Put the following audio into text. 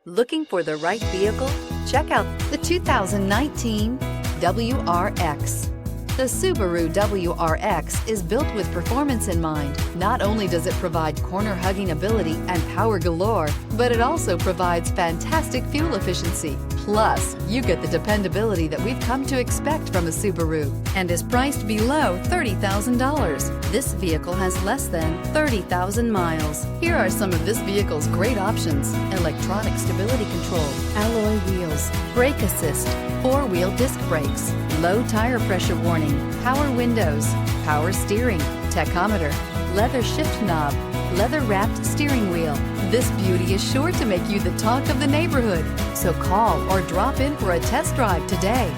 Looking for the right vehicle? Check out the 2019 WRX. The Subaru WRX is built with performance in mind. Not only does it provide corner-hugging ability and power galore, but it also provides fantastic fuel efficiency. Plus, you get the dependability that we've come to expect from a Subaru and is priced below $30,000. This vehicle has less than 30,000 miles. Here are some of this vehicle's great options: electronic stability control, alloy wheels, brake assist, four-wheel disc brakes, low tire pressure warning, power windows, power steering, tachometer, leather shift knob, leather-wrapped steering wheel. This beauty is sure to make you the talk of the neighborhood. So call or drop in for a test drive today.